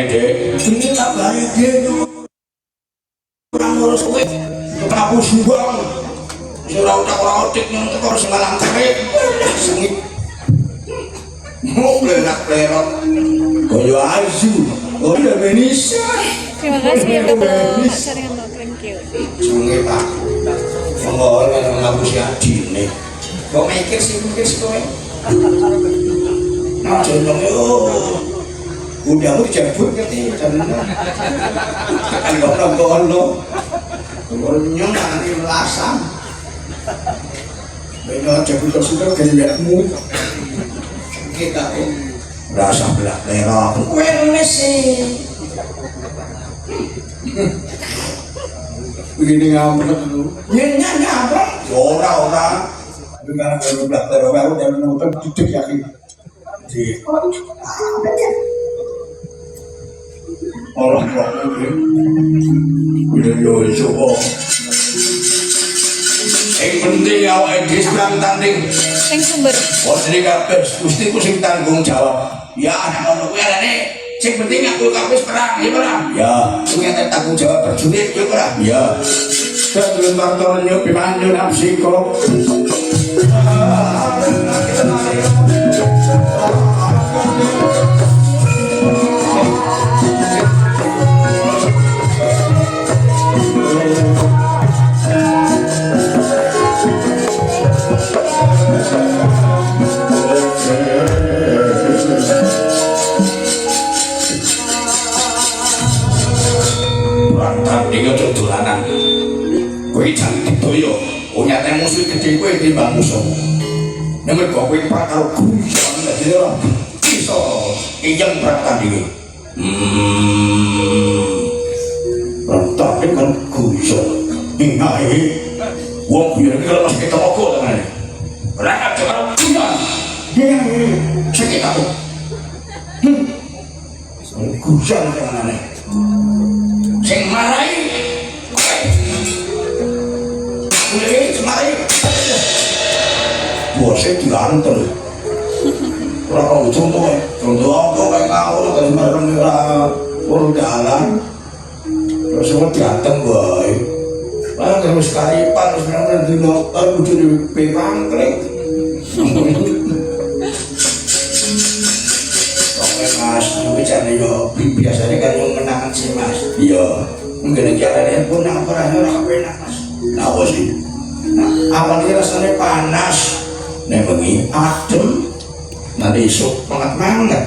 kabare Dek. Ini kabare Dek. Ora ngurus kowe. Prabu Sugeng. Ora utak-utik nang teko semalam cek. Sengit. Mau plerak-plerok. Koyo asu. Oh, udah benis. Terima kasih ya kalau sharing sama thank you. Sengit Pak. Monggo ora ngapusi adine. Kok mikir sih kowe? Nah, contoh yo. Udah lu jabut katanya jangan. Kan kono-kono. Kono nanti melasang. Benar jabut sudah gendakmu. Kita rasa belak lera. Kowe sih. Begini ngambek dulu. Nya ngambek. Ora. Dengan belak lera baru dan nonton duduk yakin. Di orang tua udah coba. Yang penting awak edis perang tanding. Yang sumber. Jadi kapes, mesti ku sing tanggung jawab. Ya, anak ono kuwi arane. Sing penting aku kapes perang, ya ora? Ya, kuwi ate tanggung jawab berjulit, ya ora? Ya. Sebelum bartornya pimandu nafsiko. Dolanan kowe jan didoyo nyate musuh gede kowe timbang musuh nek kowe bakal guyon dadi ora iso ijeng pratandinge tapi kan guyon ngae wong guyon iki lho mesti temogo tenan ora ada karo guyon sakit aku guyon tenan sing marai bosnya digantung orang kau contoh apa kayak kau dari mana orang jalan terus semua digantung boy terus karipan terus benar-benar di motor udah di pangkring oke mas bicara yo biasanya kan yang menangan sih mas iya mungkin jalannya pun apa orang kepenak mas nah apa sih nah awalnya rasanya panas nek bengi adem nanti esuk mangat-mangat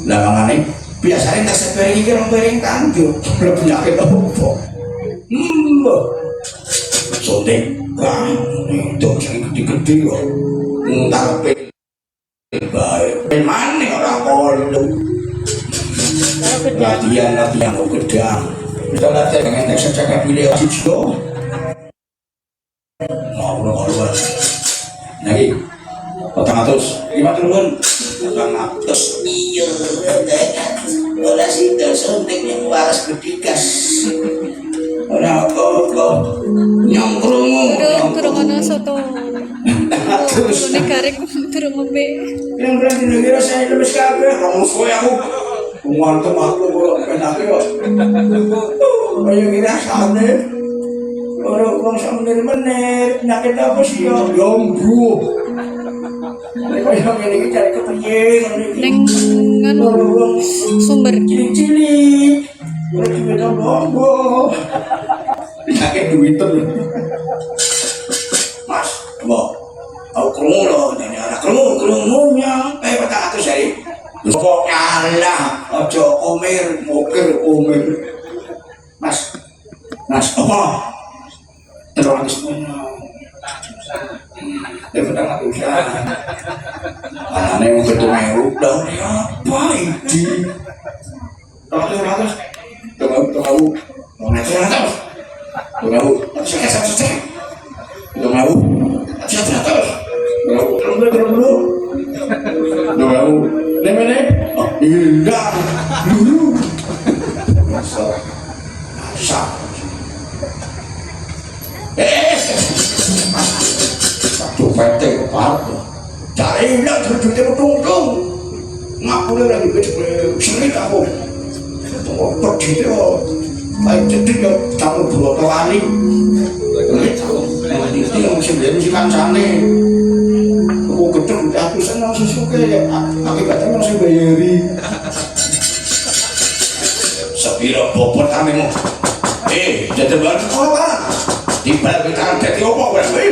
lah mangane biasanya tak sepering iki rong piring tanjuk lho penyakit opo sotek kan itu sing gede-gede kok ngarepe bae mane ora perlu latihan kok gedang kita latihan dengan tek cekak video sito ngobrol lagi 400 5 turun 400 iya udah sih suntik yang waras berdikas udah kok Kerungan soto terus nekarek turun ngombe yang berarti negara saya lebih kabeh kamu suwe aku mantep aku kok penake kok ayo kira sampe orang menir penyakit apa sih ya yombu yang ini cari kepiye dengan sumber cilik-cilik orang juga lombok penyakit Twitter mas boh aku kerungu loh jadi anak kerungunya petang atus hari kok nyala ojo omir mas apa terlalu semuanya dia pedang aku usaha anaknya yang betul-betul udah apa ini tunggu ngapune lagi gede sengit aku pergi itu baik jadi ya campur broto kali itu yang sebenarnya si kancane aku gede aku senang sesuke akibatnya masih bayari sepiro bobot kamimu jadi luar sekolah pak dibalik kita jadi apa berarti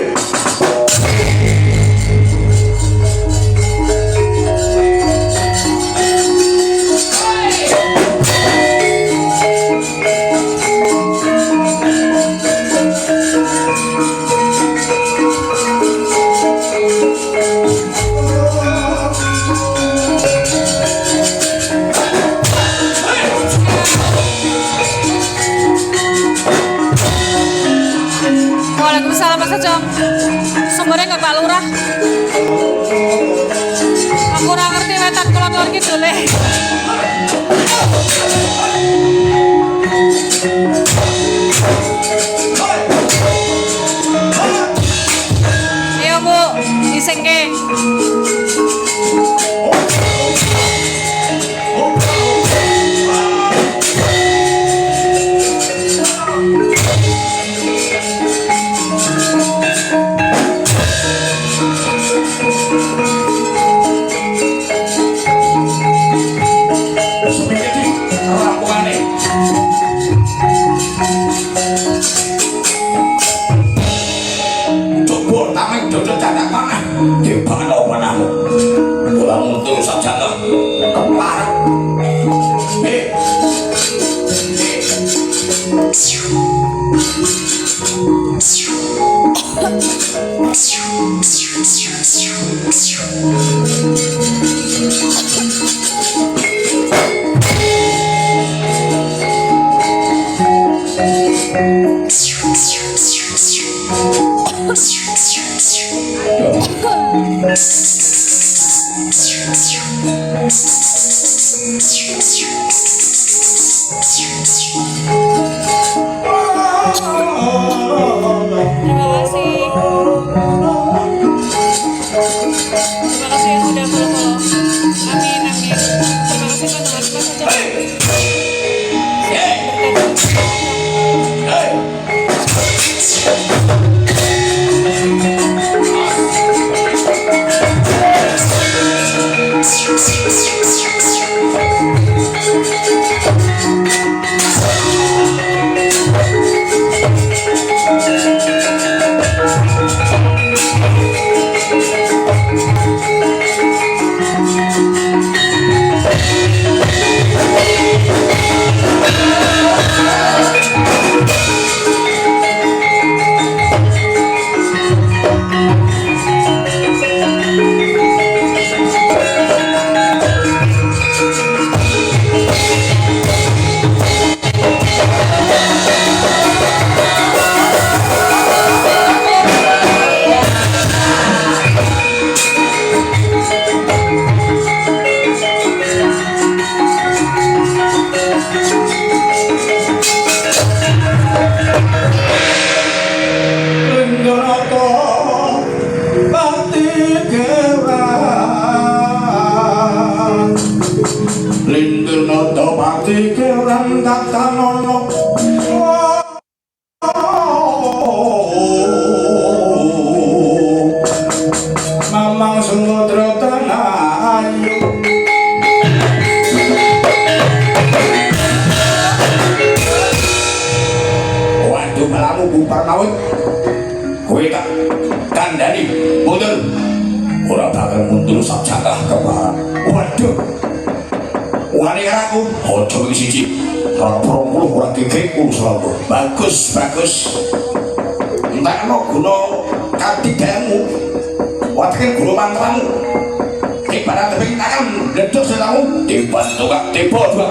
Waalaikumsalam Mas Ojo. Sumbernya nggak Pak Lurah. Aku ora ngerti wetan kulon kidule. Ayo Bu, disengke. Bagus. Entar no guna katidamu. Watekin guru mantramu. Ibarat tapi tangan ledok selamu dibantu gak tiba juga.